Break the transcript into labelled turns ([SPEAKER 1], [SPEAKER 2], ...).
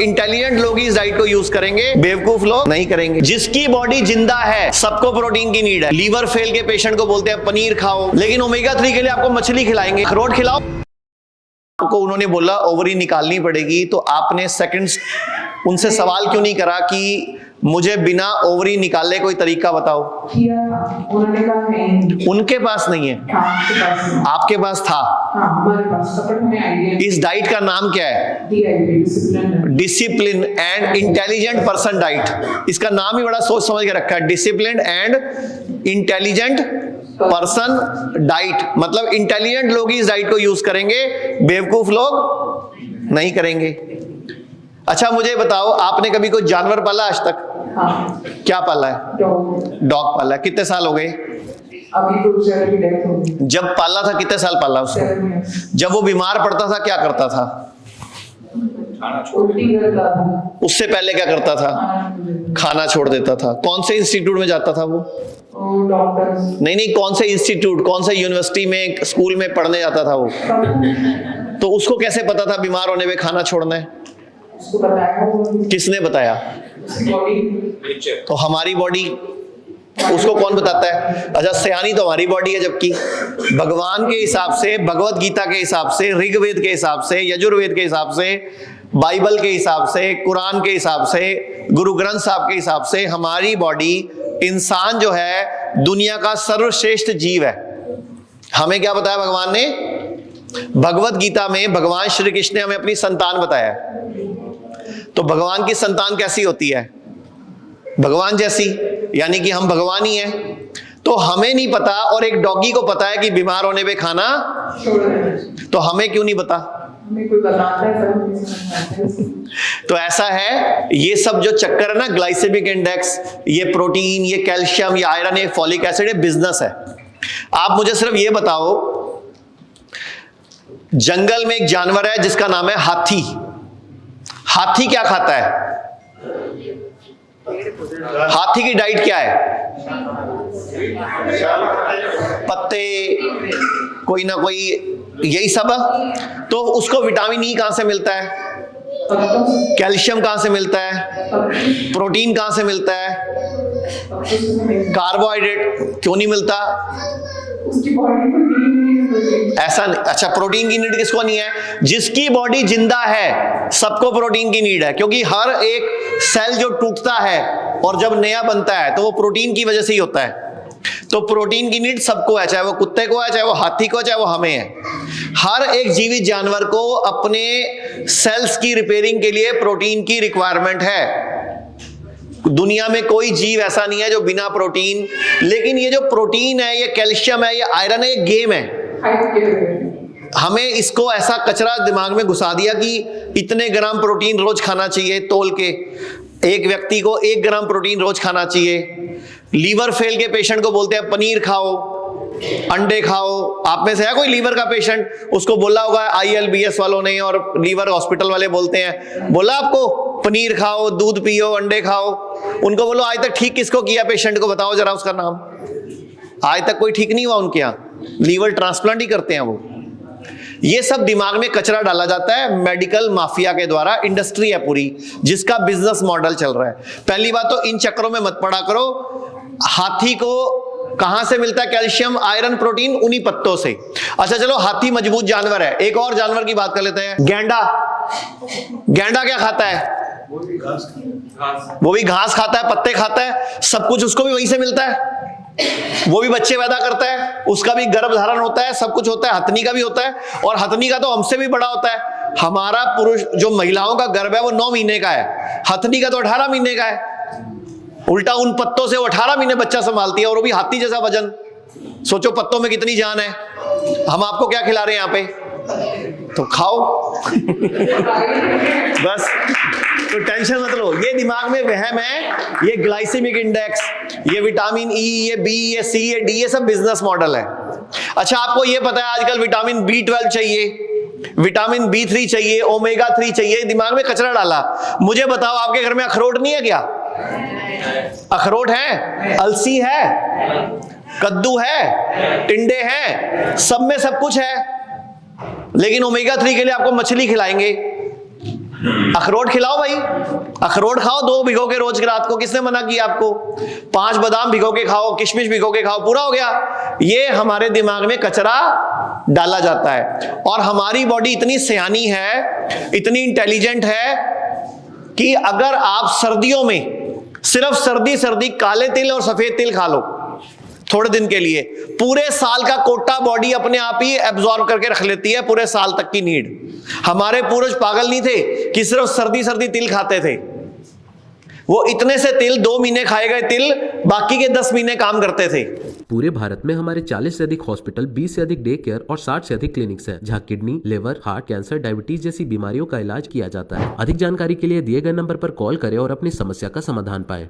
[SPEAKER 1] Intelligent लोग ही इस diet को यूज करेंगे, बेवकूफ लोग नहीं करेंगे। जिसकी बॉडी जिंदा है, सबको प्रोटीन की नीड है। लीवर फेल के पेशेंट को बोलते हैं पनीर खाओ, लेकिन ओमेगा 3 के लिए आपको मछली खिलाएंगे, अखरोट खिलाओ। आपको उन्होंने बोला ओवरी निकालनी पड़ेगी, तो आपने सेकंड्स उनसे सवाल क्यों नहीं करा कि मुझे बिना ओवरी निकाले कोई तरीका बताओ?
[SPEAKER 2] उन्होंने कहा नहीं,
[SPEAKER 1] उनके पास नहीं है, आपके पास था।
[SPEAKER 2] हमारे पास।
[SPEAKER 1] इस डाइट का नाम क्या है? Discipline and intelligent person diet. इसका नाम ही बड़ा सोच समझ के रखा है, discipline and intelligent person diet. मतलब इंटेलिजेंट लोग ही इस डाइट को यूज करेंगे, बेवकूफ लोग नहीं करेंगे। अच्छा मुझे बताओ, आपने कभी कोई जानवर पाला आज तक?
[SPEAKER 2] हाँ।
[SPEAKER 1] क्या पाला है? डॉग पाला है। कितने साल हो गए?
[SPEAKER 2] अभी तो की डेथ हो गई।
[SPEAKER 1] जब पाला था कितने साल पाला उसको? जब वो बीमार पड़ता था क्या करता था?
[SPEAKER 2] उल्टी करता था।
[SPEAKER 1] उससे पहले क्या करता था? खाना छोड़ देता था। कौन से इंस्टीट्यूट में जाता था वो?
[SPEAKER 2] डॉक्टर्स।
[SPEAKER 1] नहीं, कौन से इंस्टीट्यूट, कौन से यूनिवर्सिटी में, स्कूल में पढ़ने जाता था वो? तो उसको कैसे पता था बीमार होने पे खाना छोड़ना है?
[SPEAKER 2] उसको बताया। किसने
[SPEAKER 1] बताया? तो हमारी बॉडी, उसको कौन बताता है? अच्छा, सयानी तो हमारी बॉडी है, जबकि भगवान के हिसाब से, भगवत गीता के हिसाब से, ऋग्वेद के हिसाब से, यजुर्वेद के हिसाब से, बाइबल के हिसाब से, कुरान के हिसाब से, गुरु ग्रंथ साहब के हिसाब से हमारी बॉडी, इंसान जो है दुनिया का सर्वश्रेष्ठ जीव है। हमें क्या बताया भगवान ने? भगवत गीता में भगवान श्री कृष्ण ने हमें अपनी संतान बताया। तो भगवान की संतान कैसी होती है? भगवान जैसी, यानी कि हम भगवान ही हैं। तो हमें नहीं पता और एक डॉगी को पता है कि बीमार होने पे खाना, तो हमें क्यों नहीं पता?
[SPEAKER 2] कोई बताता है।
[SPEAKER 1] तो ऐसा है, ये सब जो चक्कर है ना, ग्लाइसेमिक इंडेक्स, ये प्रोटीन, ये कैल्शियम, ये आयरन, ये फॉलिक एसिड, ये बिजनेस है। आप मुझे सिर्फ ये बताओ, जंगल में एक जानवर है जिसका नाम है हाथी। हाथी क्या खाता है? हाथी की डाइट क्या है? पत्ते, कोई ना कोई, यही सब। तो उसको विटामिन ई कहां से मिलता है? कैल्शियम कहां से मिलता है? प्रोटीन कहां से मिलता है? कार्बोहाइड्रेट क्यों नहीं मिलता?
[SPEAKER 2] उसकी बॉडी को
[SPEAKER 1] ऐसा नहीं। अच्छा, प्रोटीन की नीड किसको नहीं है? जिसकी बॉडी जिंदा है सबको प्रोटीन की नीड है, क्योंकि हर एक सेल जो टूटता है और जब नया बनता है तो वो प्रोटीन की वजह से ही होता है। तो प्रोटीन की नीड सबको है, चाहे वो कुत्ते को है, चाहे वो हाथी को है, चाहे वो हमें है। हर एक जीवित जानवर को अपने सेल्स की रिपेयरिंग के लिए प्रोटीन की रिक्वायरमेंट है। दुनिया में कोई जीव ऐसा नहीं है जो बिना प्रोटीन, लेकिन ये जो प्रोटीन है, ये कैल्शियम है, ये आयरन है, ये गेम है। हमें इसको ऐसा कचरा दिमाग में घुसा दिया कि इतने ग्राम प्रोटीन रोज खाना चाहिए, तोल के एक व्यक्ति को 1 ग्राम प्रोटीन रोज खाना चाहिए। लीवर फेल के पेशेंट को बोलते हैं पनीर खाओ, अंडे खाओ। आप में से है कोई लीवर का पेशेंट? उसको बोला होगा ILBS वालों ने और लीवर हॉस्पिटल वाले बोलते हैं, बोला आपको पनीर खाओ, दूध पियो, अंडे खाओ। उनको बोलो आज तक ठीक किसको किया पेशेंट को, बताओ जरा उसका नाम। आज तक कोई ठीक नहीं हुआ उनके यहाँ, लीवर ट्रांसप्लांट ही करते हैं वो। ये सब दिमाग में कचरा डाला जाता है मेडिकल माफिया के द्वारा। इंडस्ट्री है पूरी जिसका बिजनेस मॉडल चल रहा है। पहली बात तो इन चक्करों में मत पड़ा करो। हाथी को कहां से मिलता है कैल्शियम, आयरन, प्रोटीन? उन्हीं पत्तों से। अच्छा चलो, हाथी मजबूत जानवर है। एक और जानवर की बात कर लेते हैं, गैंडा। गैंडा क्या खाता है? वो भी घास खाता है, पत्ते खाता है, सब कुछ उसको भी वहीं से मिलता है। वो भी बच्चे पैदा करता है, उसका भी गर्भ धारण होता है, सब कुछ होता है। हथनी का भी होता है, और हथनी का तो हमसे भी बड़ा होता है। हमारा पुरुष जो महिलाओं का गर्भ है वो 9 महीने का है, हथनी का तो 18 महीने का है। उल्टा उन पत्तों से वो 18 महीने बच्चा संभालती है, और वो भी हाथी जैसा वजन। सोचो पत्तों में कितनी जान है। हम आपको क्या खिला रहे हैं यहाँ पे? तो खाओ बस। तो टेंशन मत लो, ये दिमाग में वहम है। ये ग्लाइसेमिक इंडेक्स, ये विटामिन ई, ये बी, ये सी, ये डी, ये सब बिजनेस मॉडल है। अच्छा, आपको ये पता है आजकल विटामिन B12 चाहिए, विटामिन B3 चाहिए, ओमेगा 3 चाहिए। दिमाग में कचरा डाला। मुझे बताओ, आपके घर में अखरोट नहीं है क्या? अखरोट है, अलसी है, कद्दू है, टिंडे हैं, सब में सब कुछ है। लेकिन ओमेगा 3 के लिए आपको मछली खिलाएंगे, अखरोट खिलाओ भाई, अखरोट खाओ 2 भिगो के रोज रात को, किसने मना किया आपको? 5 बादाम भिगो के खाओ, किशमिश भिगो के खाओ, पूरा हो गया। ये हमारे दिमाग में कचरा डाला जाता है। और हमारी बॉडी इतनी सयानी है, इतनी इंटेलिजेंट है कि अगर आप सर्दियों में सिर्फ सर्दी काले तिल और सफेद तिल खा लो थोड़े दिन के लिए, पूरे साल का कोटा बॉडी अपने आप ही एब्जॉर्ब करके रख लेती है, पूरे साल तक की नीड। हमारे पूर्वज पागल नहीं थे कि सिर्फ सर्दी तिल खाते थे। वो इतने से तिल 2 महीने खाए गए तिल, बाकी के 10 महीने काम करते थे।
[SPEAKER 3] पूरे भारत में हमारे 40 से अधिक हॉस्पिटल, 20 से अधिक डे केयर और 60 से अधिक क्लिनिक्स हैं, जहां kidney, liver, heart, cancer, diabetes जैसी बीमारियों का इलाज किया जाता है। अधिक जानकारी के लिए दिए गए नंबर पर कॉल करें और अपनी समस्या का समाधान पाएं।